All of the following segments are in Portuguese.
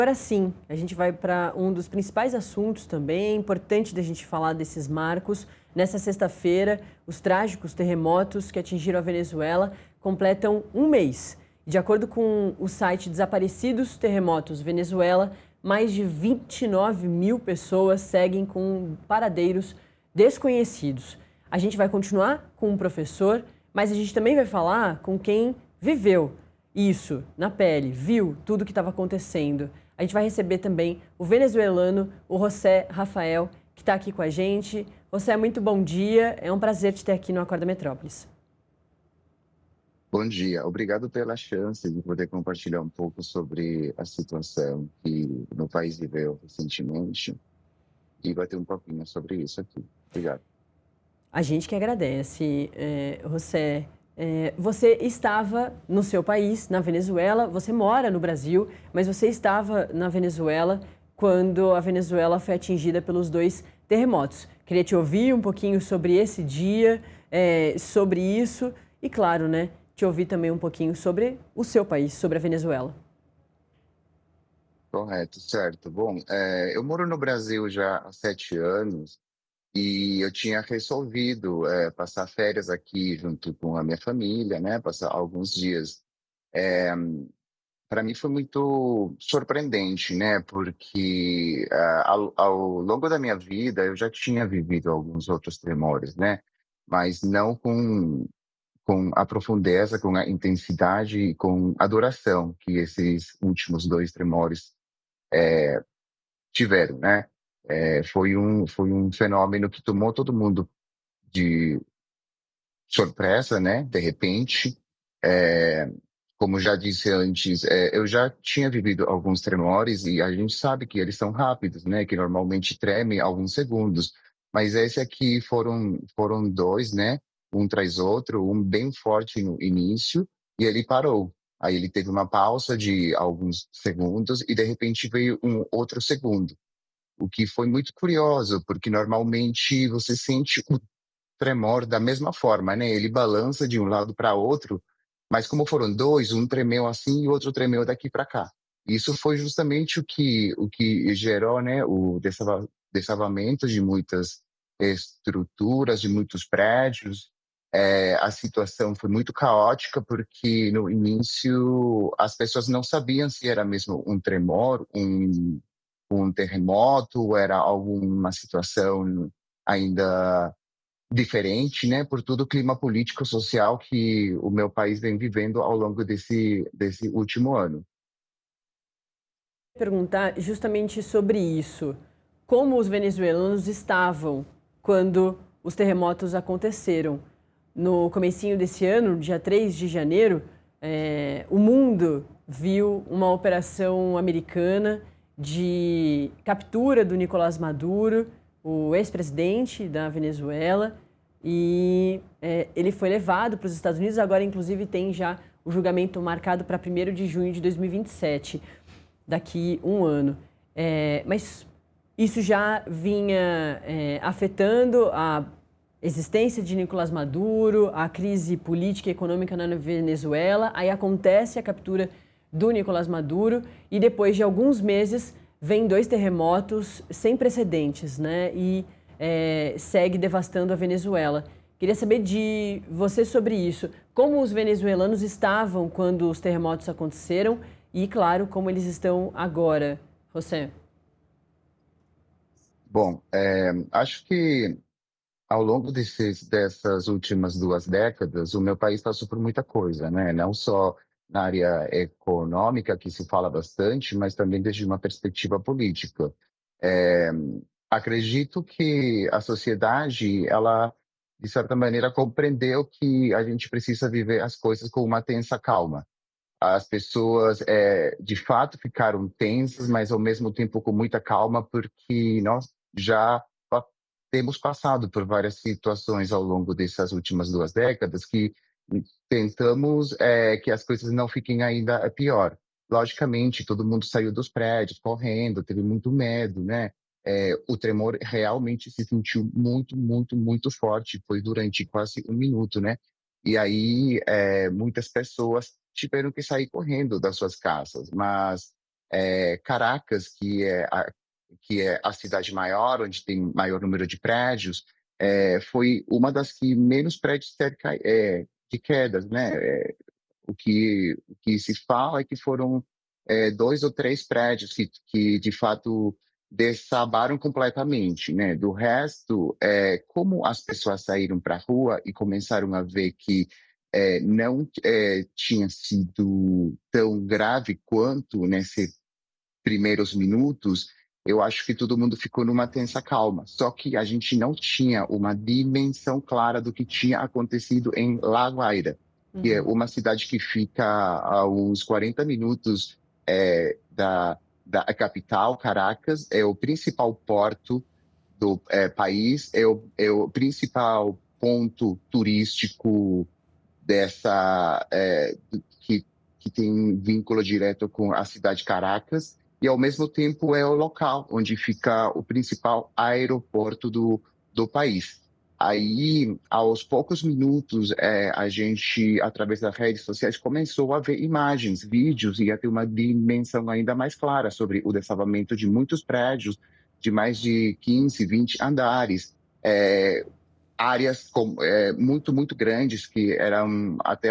Agora sim, a gente vai para um dos principais assuntos também, é importante da gente falar desses marcos. Nessa sexta-feira, os trágicos terremotos que atingiram a Venezuela completam um mês. De acordo com o site Desaparecidos Terremotos Venezuela, mais de 29 mil pessoas seguem com paradeiros desconhecidos. A gente vai continuar com um professor, mas a gente também vai falar com quem viveu isso na pele, viu tudo o que estava acontecendo. A gente vai receber também o venezuelano, o José Rafael, que está aqui com a gente. José, muito bom dia. É um prazer te ter aqui no Acorda Metrópolis. Bom dia, obrigado pela chance de poder compartilhar um pouco sobre a situação que o meu país viveu recentemente e bater um pouquinho sobre isso aqui. Obrigado. A gente que agradece, José. Você estava no seu país, na Venezuela, você mora no Brasil, mas você estava na Venezuela quando a Venezuela foi atingida pelos dois terremotos. Queria te ouvir um pouquinho sobre esse dia, sobre isso e, claro, né, te ouvir também um pouquinho sobre o seu país, sobre a Venezuela. Correto, certo. Bom, eu moro no Brasil já há 7 anos e eu tinha resolvido passar férias aqui junto com a minha família, né? Passar alguns dias. Para mim foi muito surpreendente, né? Porque ao longo da minha vida eu já tinha vivido alguns outros tremores, né? Mas não com a profundeza, com a intensidade e com a duração que esses últimos 2 tremores tiveram, né. Foi um fenômeno que tomou todo mundo de surpresa, né, de repente. Eh, Como já disse antes, eu já tinha vivido alguns tremores e a gente sabe que eles são rápidos, né, que normalmente tremem alguns segundos, mas esse aqui foram 2, né, um tras outro, um bem forte no início e ele parou. Aí ele teve uma pausa de alguns segundos e de repente veio um outro segundo, o que foi muito curioso, porque normalmente você sente o tremor da mesma forma, né, ele balança de um lado para outro, mas como foram 2, um tremeu assim e o outro tremeu daqui para cá. Isso foi justamente o que gerou, né, o desabamento de muitas estruturas, de muitos prédios. A situação foi muito caótica, porque no início as pessoas não sabiam se era mesmo um tremor, um terremoto, era alguma situação ainda diferente, né, por todo o clima político social que o meu país vem vivendo ao longo desse último ano. Perguntar justamente sobre isso. Como os venezuelanos estavam quando os terremotos aconteceram? No comecinho desse ano, dia 3 de janeiro, o mundo viu uma operação americana de captura do Nicolás Maduro, o ex-presidente da Venezuela, e ele foi levado para os Estados Unidos. Agora, inclusive, tem já o julgamento marcado para 1º de junho de 2027, daqui um ano. Mas isso já vinha afetando a existência de Nicolás Maduro, a crise política e econômica na Venezuela. Aí acontece a captura do Nicolás Maduro e depois de alguns meses vem dois terremotos sem precedentes, né? E segue devastando a Venezuela. Queria saber de você sobre isso. Como os venezuelanos estavam quando os terremotos aconteceram e, claro, como eles estão agora, José? Bom, acho que ao longo dessas últimas 2 décadas, o meu país passou por muita coisa, né, não só na área econômica, que se fala bastante, mas também desde uma perspectiva política. Eh, Acredito que a sociedade, ela, de certa maneira, compreendeu que a gente precisa viver as coisas com uma tensa calma. As pessoas, de fato ficaram tensas, mas ao mesmo tempo com muita calma, porque nós já pa temos passado por várias situações ao longo dessas últimas 2 décadas que tentamos, que as coisas não fiquem ainda pior. Logicamente, todo mundo saiu dos prédios correndo, teve muito medo, né. O tremor realmente se sentiu muito, muito, muito forte, foi durante quase um minuto, né. E aí, muitas pessoas tiveram que sair correndo das suas casas, mas Caracas, que é a cidade maior, onde tem maior número de prédios, foi uma das que menos prédios teve de quedas, né? O que se fala é que foram 2 ou 3 prédios que de fato desabaram completamente, né? Do resto, como as pessoas saíram para a rua e começaram a ver que não tinha sido tão grave quanto nesses primeiros minutos, eu acho que todo mundo ficou numa tensa calma. Só que a gente não tinha uma dimensão clara do que tinha acontecido em La Guaira, que é Uhum. uma cidade que fica a uns 40 minutos da capital, Caracas, é o principal porto do país, é o principal ponto turístico dessa que tem vínculo direto com a cidade de Caracas e ao mesmo tempo é o local onde fica o principal aeroporto do país. Aí, aos poucos minutos, a gente, através das redes sociais, começou a ver imagens, vídeos e a ter uma dimensão ainda mais clara sobre o desabamento de muitos prédios de mais de 15, 20 andares. É, Áreas muito, muito grandes, que eram até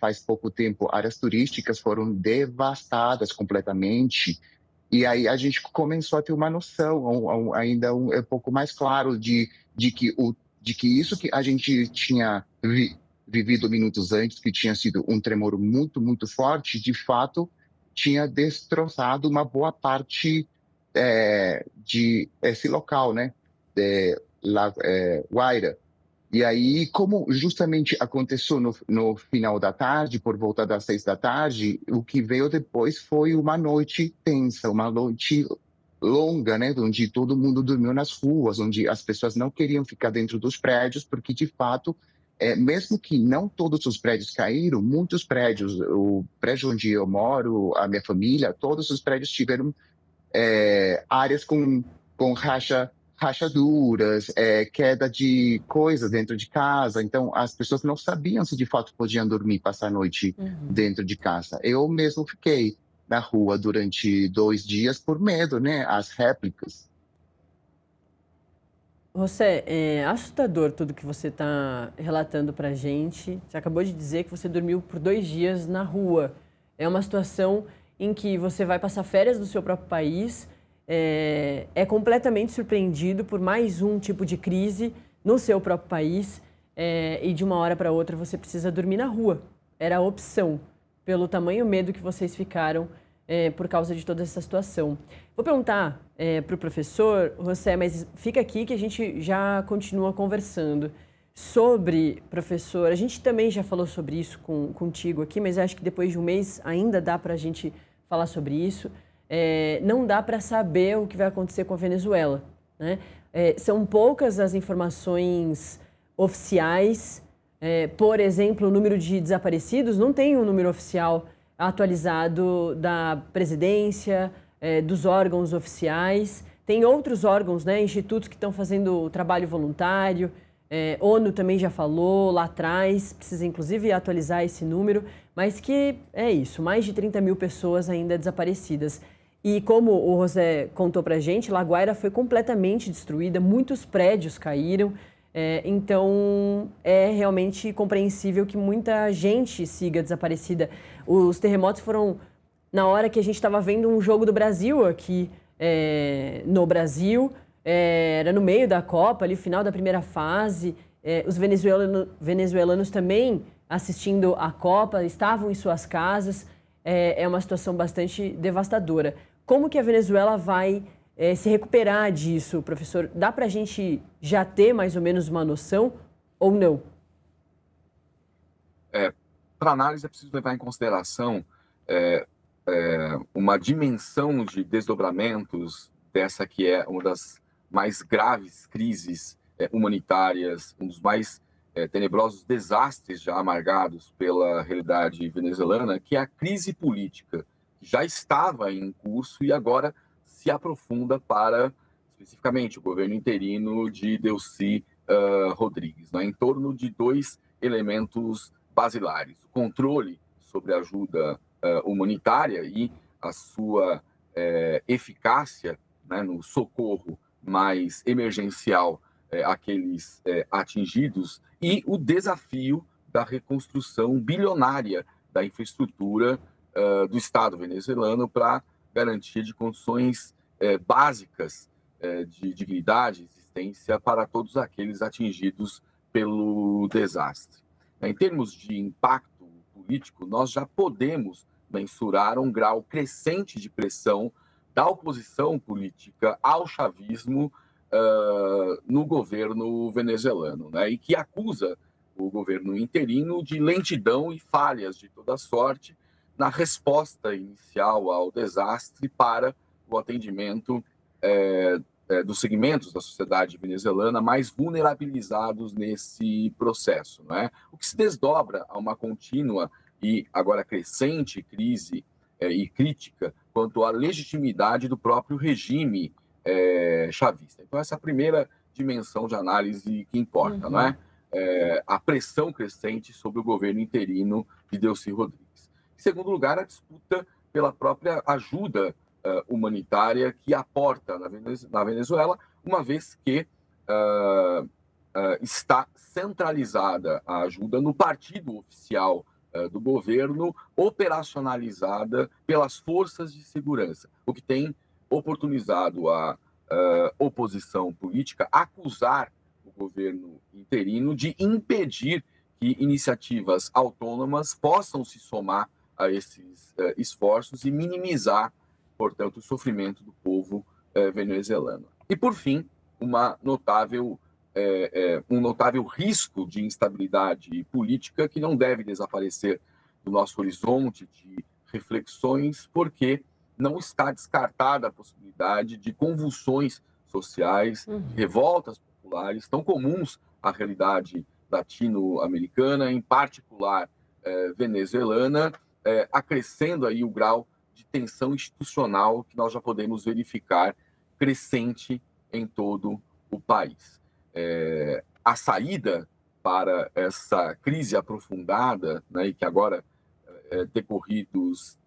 faz pouco tempo áreas turísticas, foram devastadas completamente. E aí a gente começou a ter uma noção, ainda um pouco mais claro de que, de que isso que a gente tinha vivido minutos antes, que tinha sido um tremor muito, muito forte, de fato tinha destroçado uma boa parte de esse local, né? Guaira. E aí, como justamente aconteceu no final da tarde, por volta das 6 da tarde, o que veio depois foi uma noite tensa, uma noite longa, né, onde todo mundo dormiu nas ruas, onde as pessoas não queriam ficar dentro dos prédios, porque de fato, mesmo que não todos os prédios caíram, muitos prédios, o prédio onde eu moro, a minha família, todos os prédios tiveram áreas com rachaduras, queda de coisas dentro de casa. Então, as pessoas não sabiam se de fato podiam dormir, passar a noite Uhum. dentro de casa. Eu mesmo fiquei na rua durante 2 dias por medo, né? As réplicas. José, é assustador tudo que você está relatando para a gente. Você acabou de dizer que você dormiu por 2 dias na rua. É uma situação em que você vai passar férias no seu próprio país, é completamente surpreendido por mais um tipo de crise no seu próprio país, e de uma hora para outra você precisa dormir na rua. Era a opção, pelo tamanho medo que vocês ficaram por causa de toda essa situação. Vou perguntar para o professor, José, mas fica aqui que a gente já continua conversando sobre, professor, a gente também já falou sobre isso contigo aqui, mas acho que depois de um mês ainda dá para a gente falar sobre isso. Não dá para saber o que vai acontecer com a Venezuela, né? São poucas as informações oficiais. Por exemplo, o número de desaparecidos não tem um número oficial atualizado da presidência, dos órgãos oficiais. Tem outros órgãos, né, institutos que estão fazendo trabalho voluntário. ONU também já falou lá atrás, precisa inclusive atualizar esse número, mas que é isso, mais de 30 mil pessoas ainda desaparecidas. E como o José contou pra gente, La Guaira foi completamente destruída, muitos prédios caíram, então é realmente compreensível que muita gente siga desaparecida. Os terremotos foram na hora que a gente estava vendo um jogo do Brasil aqui no Brasil, era no meio da Copa, ali, final da primeira fase. Os venezuelanos também assistindo à Copa, estavam em suas casas. É uma situação bastante devastadora. Como que a Venezuela vai se recuperar disso, professor? Dá para a gente já ter mais ou menos uma noção ou não? Para análise é preciso levar em consideração uma dimensão de desdobramentos dessa que é uma das mais graves crises humanitárias, um dos mais tenebrosos desastres já amargados pela realidade venezuelana, que é a crise política, que já estava em curso e agora se aprofunda para, especificamente, o governo interino de Delcy Rodrigues, né, em torno de 2 elementos basilares: o controle sobre a ajuda humanitária e a sua eficácia, né, no socorro mais emergencial àqueles atingidos, e o desafio da reconstrução bilionária da infraestrutura do Estado venezuelano para garantia de condições básicas de dignidade e existência para todos aqueles atingidos pelo desastre. Em termos de impacto político, nós já podemos mensurar um grau crescente de pressão da oposição política ao chavismo no governo venezuelano, né? E que acusa o governo interino de lentidão e falhas de toda sorte na resposta inicial ao desastre para o atendimento dos segmentos da sociedade venezuelana mais vulnerabilizados nesse processo, não é? O que se desdobra a uma contínua e agora crescente crise e crítica quanto à legitimidade do próprio regime chavista. Então, essa é a primeira dimensão de análise que importa, não é? A pressão crescente sobre o governo interino de Delcy Rodrigues. Em segundo lugar, a disputa pela própria ajuda humanitária que aporta na Venezuela, uma vez que está centralizada a ajuda no partido oficial do governo, operacionalizada pelas forças de segurança, o que tem oportunizado a oposição política acusar o governo interino de impedir que iniciativas autônomas possam se somar a esses esforços e minimizar, portanto, o sofrimento do povo venezuelano. E, por fim, um notável risco de instabilidade política que não deve desaparecer do nosso horizonte de reflexões, porque não está descartada a possibilidade de convulsões sociais, revoltas populares tão comuns à realidade latino-americana, em particular venezuelana, acrescendo aí o grau de tensão institucional que nós já podemos verificar crescente em todo o país. A saída para essa crise aprofundada, né, e que agora, decorridos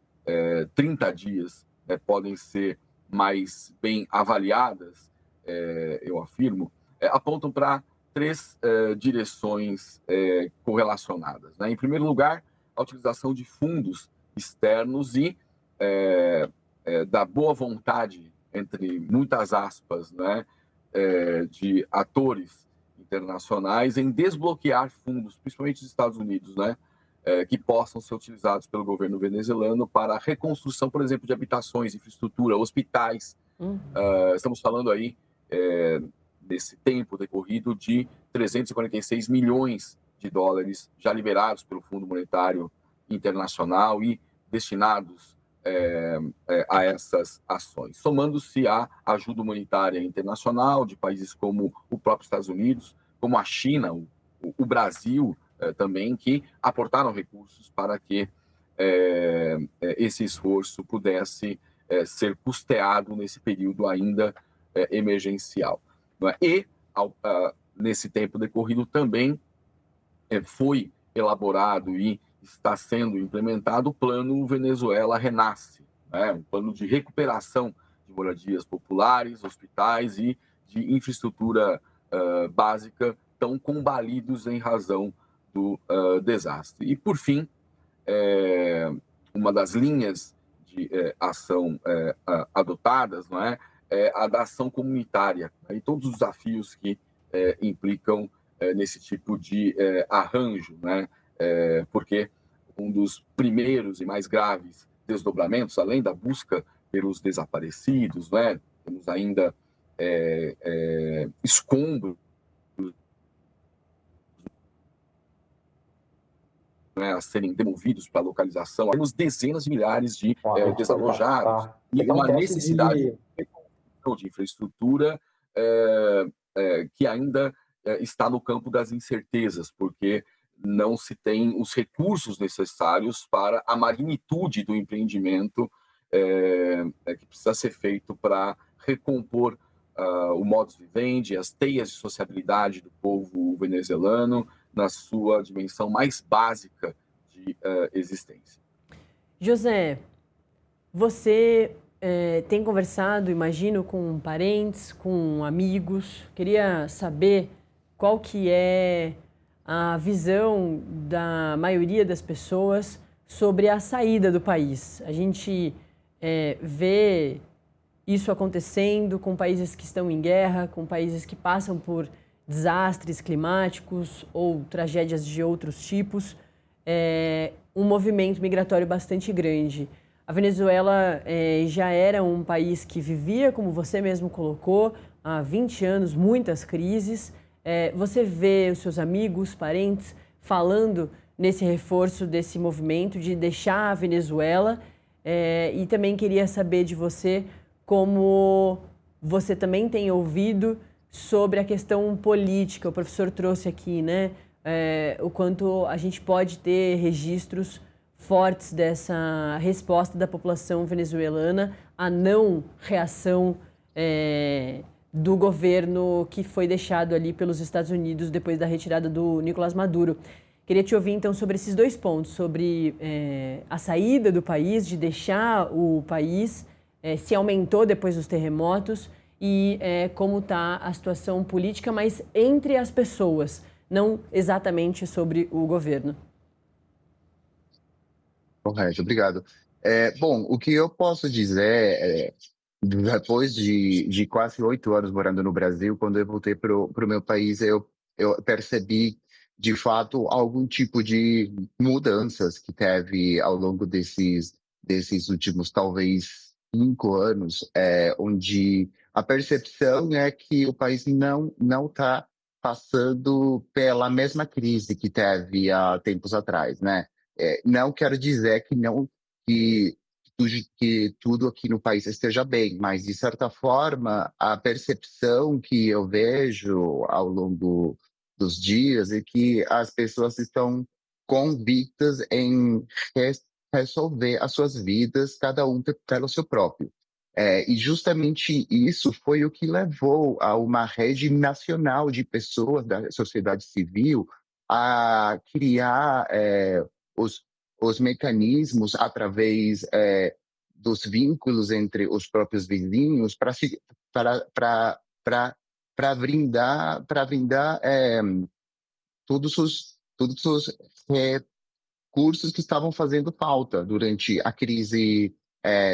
30 dias, podem ser mais bem avaliadas, eu afirmo, apontam para três direções correlacionadas, né? Em primeiro lugar, a utilização de fundos externos e da boa vontade, entre muitas aspas, né, de atores internacionais em desbloquear fundos, principalmente dos Estados Unidos, né, que possam ser utilizados pelo governo venezuelano para a reconstrução, por exemplo, de habitações, infraestrutura, hospitais. Estamos falando aí, nesse tempo decorrido, de 346 milhões de dólares já liberados pelo Fundo Monetário Internacional e destinados a essas ações, somando-se à ajuda humanitária internacional de países como o próprio Estados Unidos, como a China, o Brasil também, que aportaram recursos para que esse esforço pudesse ser custeado nesse período ainda emergencial. E, nesse tempo decorrido também, foi elaborado e está sendo implementado o Plano Venezuela Renasce, né? Um plano de recuperação de moradias populares, hospitais e de infraestrutura básica tão combalidos em razão do desastre. E, por fim, uma das linhas de ação adotadas, não é a da ação comunitária, né? E todos os desafios que implicam nesse tipo de arranjo, né? Porque um dos primeiros e mais graves desdobramentos, além da busca pelos desaparecidos, né? Temos ainda escombros, né, a serem demovidos para a localização, temos dezenas de milhares de desalojados e uma necessidade de infraestrutura que ainda está no campo das incertezas, porque não se tem os recursos necessários para a magnitude do empreendimento que precisa ser feito para recompor o modus vivendi, as teias de sociabilidade do povo venezuelano na sua dimensão mais básica de existência. José, você tem conversado, imagino, com parentes, com amigos. Queria saber qual que é a visão da maioria das pessoas sobre a saída do país. A gente vê isso acontecendo com países que estão em guerra, com países que passam por desastres climáticos ou tragédias de outros tipos, um movimento migratório bastante grande. A Venezuela já era um país que vivia, como você mesmo colocou, há 20 anos, muitas crises. Você vê os seus amigos, parentes, falando nesse reforço desse movimento de deixar a Venezuela. E também queria saber de você como você também tem ouvido sobre a questão política. O professor trouxe aqui, né, o quanto a gente pode ter registros fortes dessa resposta da população venezuelana à não reação do governo que foi deixado ali pelos Estados Unidos depois da retirada do Nicolás Maduro. Queria te ouvir, então, sobre esses dois pontos, sobre a saída do país, de deixar o país, se aumentou depois dos terremotos e como está a situação política, mas entre as pessoas, não exatamente sobre o governo. Correto, obrigado. Bom, o que eu posso dizer depois de quase 8 anos morando no Brasil, quando eu voltei para o meu país, eu percebi, de fato, algum tipo de mudanças que teve ao longo desses últimos, talvez, 5 anos, onde a percepção é que o país não está passando pela mesma crise que teve há tempos atrás, né? Não quero dizer que, que tudo aqui no país esteja bem, mas, de certa forma, a percepção que eu vejo ao longo dos dias é que as pessoas estão convictas em resolver as suas vidas, cada um pelo seu próprio. E justamente isso foi o que levou a uma rede nacional de pessoas da sociedade civil a criar os, os mecanismos através dos vínculos entre os próprios vizinhos para brindar todos os recursos que estavam fazendo falta durante a crise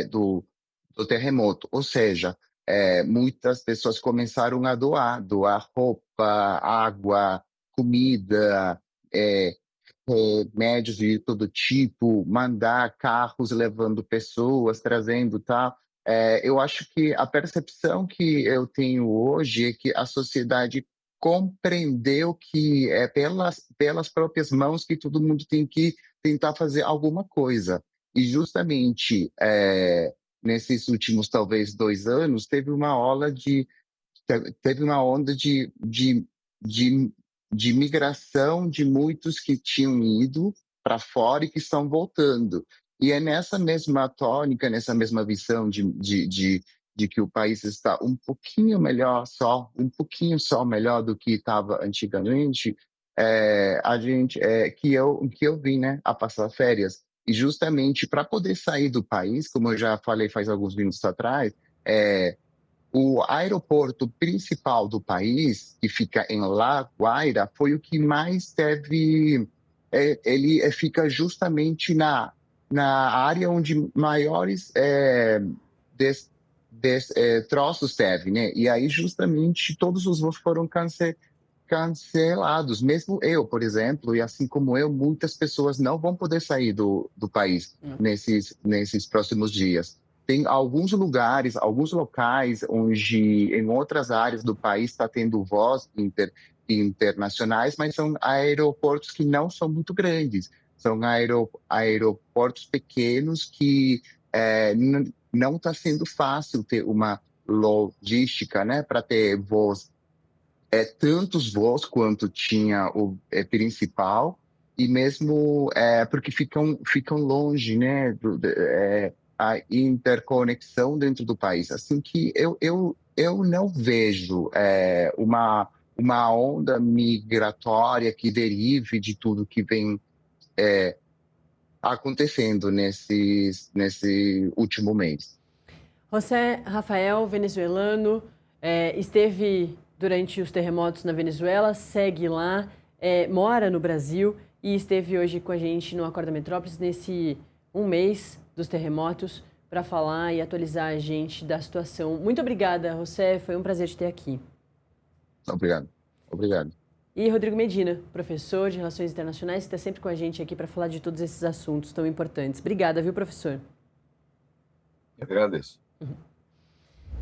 do terremoto. Ou seja, muitas pessoas começaram a doar roupa, água, comida, remédios de todo tipo, mandar carros levando pessoas, trazendo tal. Eu acho que a percepção que eu tenho hoje é que a sociedade compreendeu que é pelas próprias mãos que todo mundo tem que tentar fazer alguma coisa. E justamente nesses últimos, talvez, 2 anos, teve uma onda de de migração de muitos que tinham ido para fora e que estão voltando. E é nessa mesma tônica, nessa mesma visão de que o país está um pouquinho melhor um pouquinho só melhor do que estava antigamente, que eu vim, né, a passar férias. E justamente para poder sair do país, como eu já falei faz alguns minutos atrás, o aeroporto principal do país, que fica em La Guaira, foi o que mais teve. Ele fica justamente na área onde maiores troços teve, né? E aí, justamente, todos os voos foram cancelados. Mesmo eu, por exemplo, e assim como eu, muitas pessoas não vão poder sair do país nesses próximos dias. Tem alguns lugares, alguns locais onde em outras áreas do país está tendo voos internacionais, mas são aeroportos que não são muito grandes. São aeroportos pequenos que não está sendo fácil ter uma logística, né, para ter voos, tantos voos quanto tinha o principal, e mesmo porque ficam longe, né, a interconexão dentro do país. Assim que eu não vejo uma onda migratória que derive de tudo que vem acontecendo nesse último mês. José Rafael, venezuelano, esteve durante os terremotos na Venezuela, segue lá, mora no Brasil e esteve hoje com a gente no Acorda Metrópolis nesse um mês dos terremotos para falar e atualizar a gente da situação. Muito obrigada, José, foi um prazer te ter aqui. Obrigado. Obrigado. E Rodrigo Medina, professor de Relações Internacionais, que está sempre com a gente aqui para falar de todos esses assuntos tão importantes. Obrigada, viu, professor? Eu agradeço. Uhum.